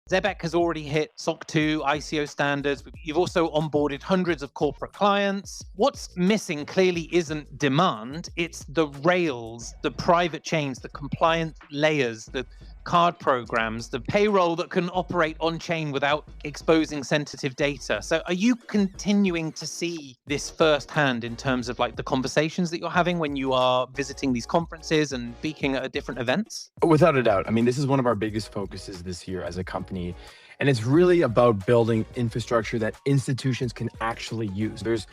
Zebec has already hit SOC2, ICO standards. You've also onboarded hundreds of corporate clients. What's missing clearly isn't demand, it's the rails, the private chains, the compliance layers, the card programs, the payroll that can operate on chain without exposing sensitive data. So are you continuing to see this firsthand in terms of like the conversations that you're having when you are visiting these conferences and speaking at different events? Without a doubt. I mean, this is one of our biggest focuses this year as a company. And it's really about building infrastructure that institutions can actually use. There's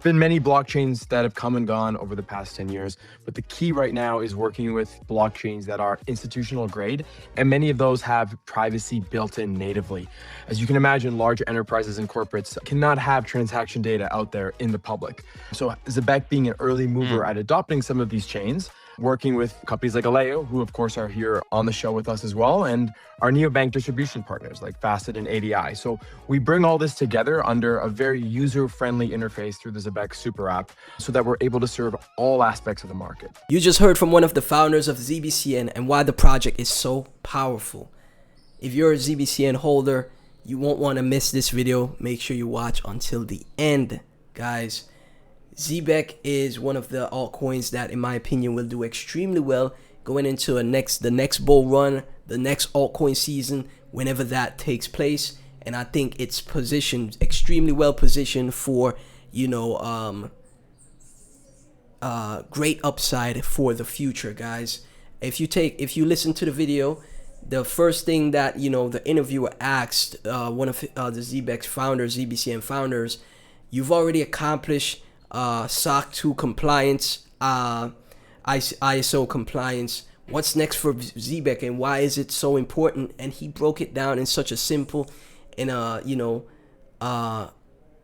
been many blockchains that have come and gone over the past 10 years, but the key right now is working with blockchains that are institutional grade, and many of those have privacy built in natively. As you can imagine, large enterprises and corporates cannot have transaction data out there in the public. So Zebec being an early mover at adopting some of these chains, working with companies like Aleo, who of course are here on the show with us as well, and our neobank distribution partners like Facet and ADI. So we bring all this together under a very user-friendly interface through the Zebec super app so that we're able to serve all aspects of the market. You just heard from one of the founders of ZBCN and why the project is so powerful. If you're a ZBCN holder, you won't want to miss this video. Make sure you watch until the end, guys. Zebec is one of the altcoins that, in my opinion, will do extremely well going into the next bull run, the next altcoin season, whenever that takes place. And I think it's positioned extremely well positioned for, great upside for the future, guys. If you listen to the video, the first thing that the interviewer asked one of the Zebec founders, ZBCN founders, you've already accomplished SOC2 compliance, ISO compliance. What's next for Zebec and why is it so important? And he broke it down in such a simple and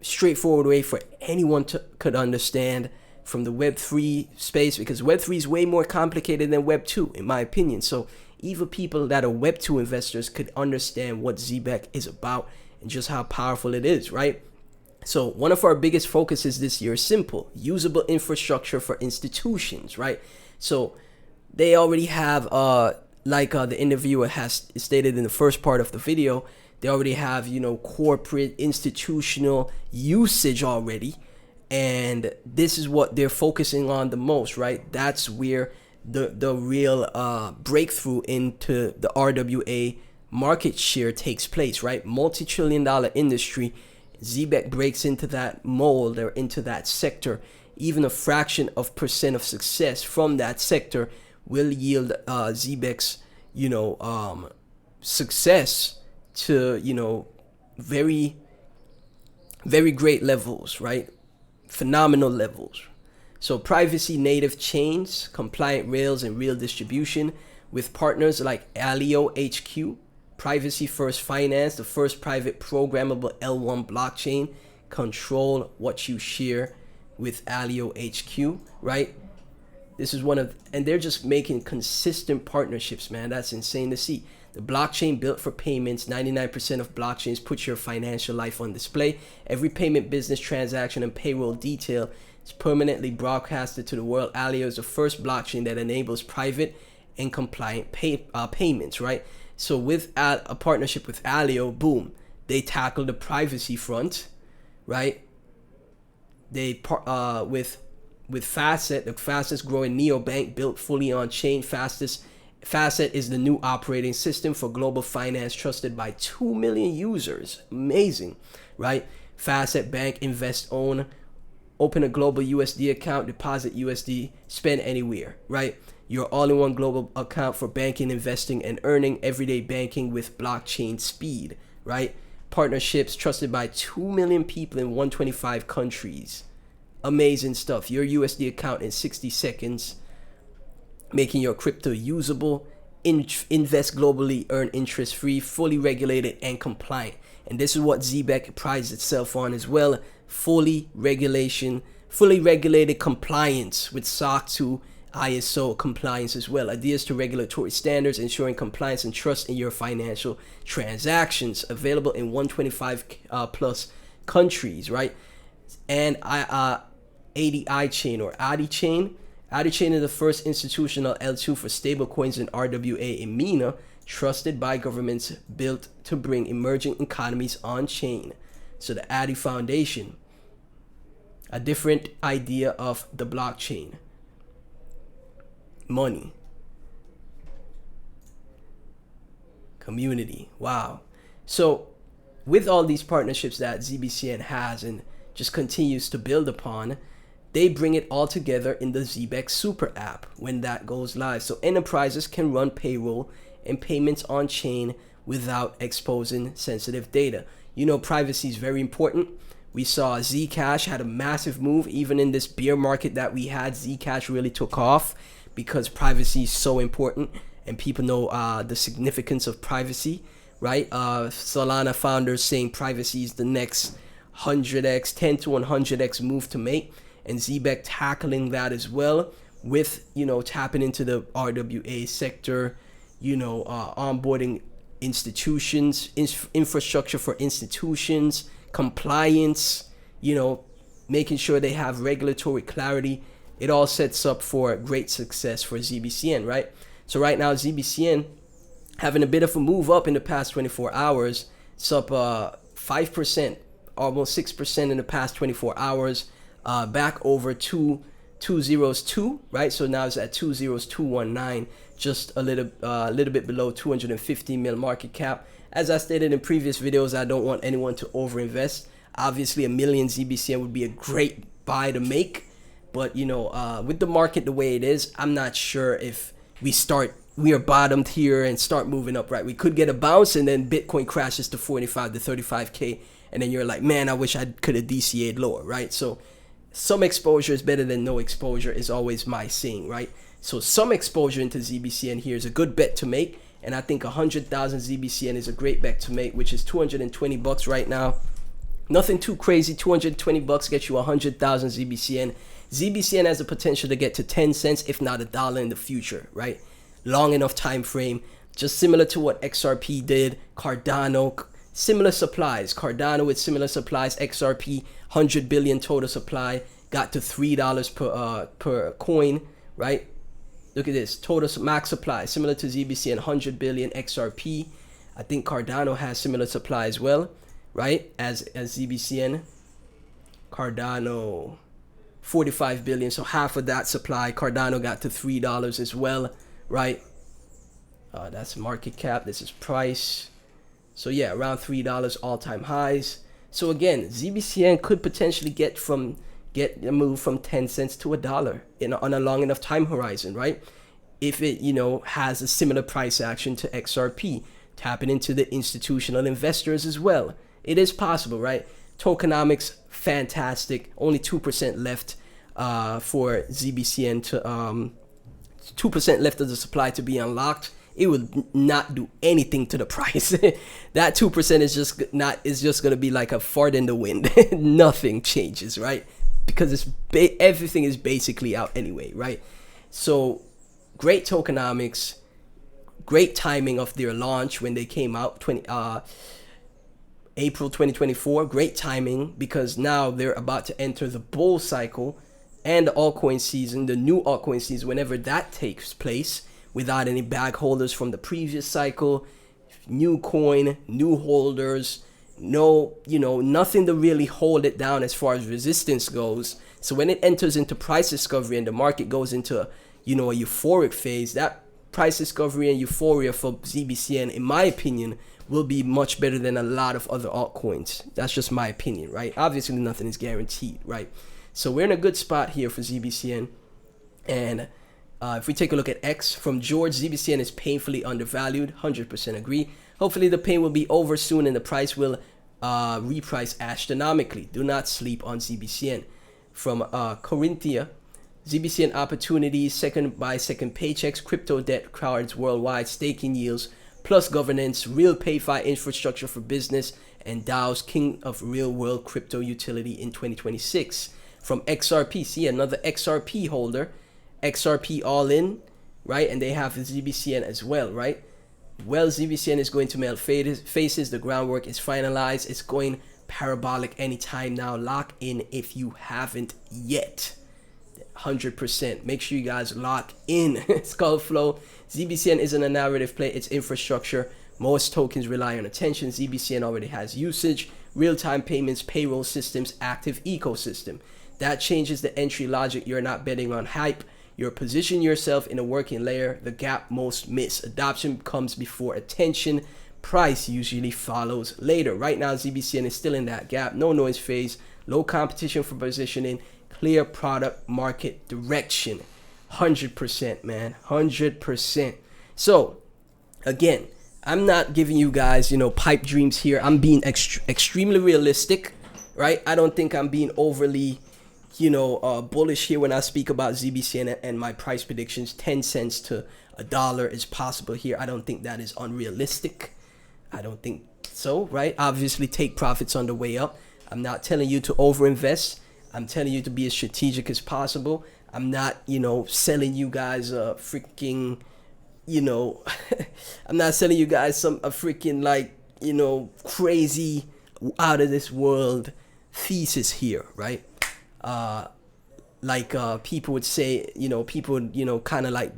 straightforward way for anyone could understand from the Web3 space, because Web3 is way more complicated than Web2 in my opinion. So even people that are Web2 investors could understand what Zebec is about and just how powerful it is, right? So one of our biggest focuses this year is simple: usable infrastructure for institutions, right? So they already have, the interviewer has stated in the first part of the video, they already have, corporate institutional usage already. And this is what they're focusing on the most, right? That's where the real breakthrough into the RWA market share takes place, right? Multi-trillion-dollar industry. Zebec breaks into that mold or into that sector. Even a fraction of percent of success from that sector will yield Zebec's, success to, very, very great levels, right? Phenomenal levels. So privacy native chains, compliant rails, and real distribution with partners like Aleo HQ, Privacy First Finance, the first private programmable L1 blockchain. Control what you share with Aleo HQ, right? This is and they're just making consistent partnerships, man. That's insane to see. The blockchain built for payments. 99% of blockchains put your financial life on display. Every payment, business transaction, and payroll detail is permanently broadcasted to the world. Aleo is the first blockchain that enables private and compliant payments, right? So with a partnership with Aleo, boom, they tackle the privacy front, right? They with Facet, the fastest growing neobank built fully on chain. Facet is the new operating system for global finance, trusted by 2 million users. Amazing, right? Facet Bank, invest, own, open a global USD account, deposit USD, spend anywhere, right? Your all-in-one global account for banking, investing, and earning everyday banking with blockchain speed, right? Partnerships trusted by 2 million people in 125 countries. Amazing stuff. Your USD account in 60 seconds, making your crypto usable. Invest globally, earn interest-free, fully regulated and compliant. And this is what Zebec prides itself on as well. Fully regulated compliance with SOC2, ISO compliance as well. Adheres to regulatory standards, ensuring compliance and trust in your financial transactions. Available in 125 plus countries, right? And ADI chain or ADI chain. ADI chain is the first institutional L2 for stablecoins in RWA in MENA. trusted by governments, built to bring emerging economies on chain. So the Addy Foundation, a different idea of the blockchain. Money. Community. Wow. So with all these partnerships that ZBCN has and just continues to build upon, they bring it all together in the Zebec Super app when that goes live. So enterprises can run payroll and payments on chain without exposing sensitive data. You know, privacy is very important. We saw Zcash had a massive move. Even in this bear market that we had, Zcash really took off because privacy is so important and people know the significance of privacy, right? Solana founders saying privacy is the next 100x, 10 to 100x move to make. And Zebec tackling that as well with, you know, tapping into the RWA sector, you know, onboarding institutions, infrastructure for institutions, compliance, you know, making sure they have regulatory clarity. It all sets up for great success for ZBCN, right? So right now, ZBCN having a bit of a move up in the past 24 hours. It's up 5%, almost 6% in the past 24 hours, back over 202, right? So now it's at 20219, just a little bit below 250 mil market cap. As I stated in previous videos, I don't want anyone to overinvest. Obviously, a million ZBCN would be a great buy to make, but you know, with the market the way it is, I'm not sure if we are bottomed here and start moving up, right? We could get a bounce and then Bitcoin crashes to 45 to 35K. And then you're like, man, I wish I could have DCA'd lower, right? So some exposure is better than no exposure is always my saying, right? So some exposure into ZBCN here is a good bet to make. And I think 100,000 ZBCN is a great bet to make, which is $220 right now. Nothing too crazy. $220 gets you 100,000 ZBCN. ZBCN has the potential to get to 10 cents, if not $1 in the future, right? Long enough time frame, just similar to what XRP did, Cardano, similar supplies. Cardano with similar supplies, XRP 100 billion total supply, got to $3 per coin, right? Look at this, total max supply, similar to ZBCN, 100 billion XRP. I think Cardano has similar supply as well, right? As ZBCN. Cardano 45 billion, so half of that supply. Cardano got to $3 as well, right? That's market cap. This is price. So yeah, around $3 all-time highs. So again, ZBCN could potentially get a move from 10 cents to $1 on a long enough time horizon, right? If it, you know, has a similar price action to XRP, tapping into the institutional investors as well. It is possible, right? Tokenomics, fantastic. Only 2% left for ZBCN to 2% left of the supply to be unlocked. It will not do anything to the price. That 2% is just gonna be like a fart in the wind. Nothing changes, right? Because everything is basically out anyway, right? So great tokenomics, great timing of their launch when they came out, April 2024. Great timing because now they're about to enter the bull cycle and the altcoin season, the new altcoin season, whenever that takes place, without any bag holders from the previous cycle, new coin, new holders, no, you know, nothing to really hold it down as far as resistance goes. So when it enters into price discovery and the market goes into, you know, a euphoric phase, that price discovery and euphoria for ZBCN, in my opinion, will be much better than a lot of other altcoins. That's just my opinion, right? Obviously, nothing is guaranteed, right? So we're in a good spot here for ZBCN. And if we take a look at X from George, ZBCN is painfully undervalued. 100% agree. Hopefully the pain will be over soon and the price will reprice astronomically. Do not sleep on ZBCN. From Corinthia, ZBCN opportunities, second by second paychecks, crypto debt cards worldwide, staking yields, plus governance, real PayFi infrastructure for business, and DAO's king of real world crypto utility in 2026. From XRP, see another XRP holder, XRP all in, right? And they have ZBCN as well, right? Well, ZBCN is going to melt faces. The groundwork is finalized. It's going parabolic anytime now. Lock in if you haven't yet. 100%. Make sure you guys lock in. Skullflow. ZBCN isn't a narrative play, it's infrastructure. Most tokens rely on attention. ZBCN already has usage, real-time payments, payroll systems, active ecosystem. That changes the entry logic. You're not betting on hype. You're positioning yourself in a working layer. The gap most miss. Adoption comes before attention. Price usually follows later. Right now, ZBCN is still in that gap. No noise phase. Low competition for positioning. Clear product market direction. 100%, man. 100%. So, again, I'm not giving you guys, pipe dreams here. I'm being extremely realistic, right? I don't think I'm being overly, bullish here when I speak about ZBCN and my price predictions. 10 cents to $1 is possible here. I don't think that is unrealistic. I don't think so, right? Obviously, take profits on the way up. I'm not telling you to overinvest. I'm telling you to be as strategic as possible. I'm not, selling you guys a freaking, I'm not selling you guys a freaking crazy out of this world thesis here, right? People would say, people would, kind of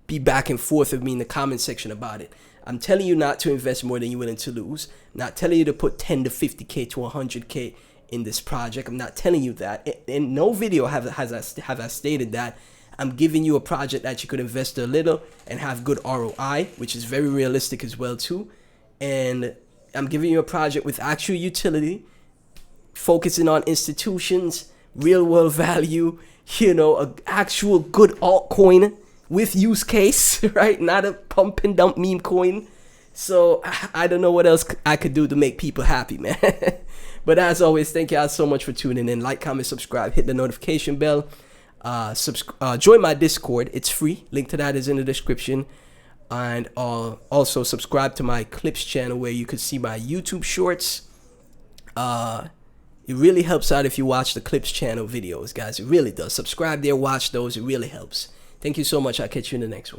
be back and forth with me in the comment section about it. I'm telling you not to invest more than you're willing to lose. I'm not telling you to put 10 to 50K to 100K in this project. I'm not telling you that. In no video have I stated that. I'm giving you a project that you could invest a little and have good ROI, which is very realistic as well too. And I'm giving you a project with actual utility, focusing on institutions, real world value, an actual good altcoin with use case, right? Not a pump and dump meme coin. So I don't know what else I could do to make people happy, man. But as always, thank you all so much for tuning in. Like, comment, subscribe, hit the notification bell. Join my Discord. It's free. Link to that is in the description. And also subscribe to my Clips channel where you could see my YouTube shorts. It really helps out if you watch the Clips channel videos, guys. It really does. Subscribe there, watch those. It really helps. Thank you so much. I'll catch you in the next one.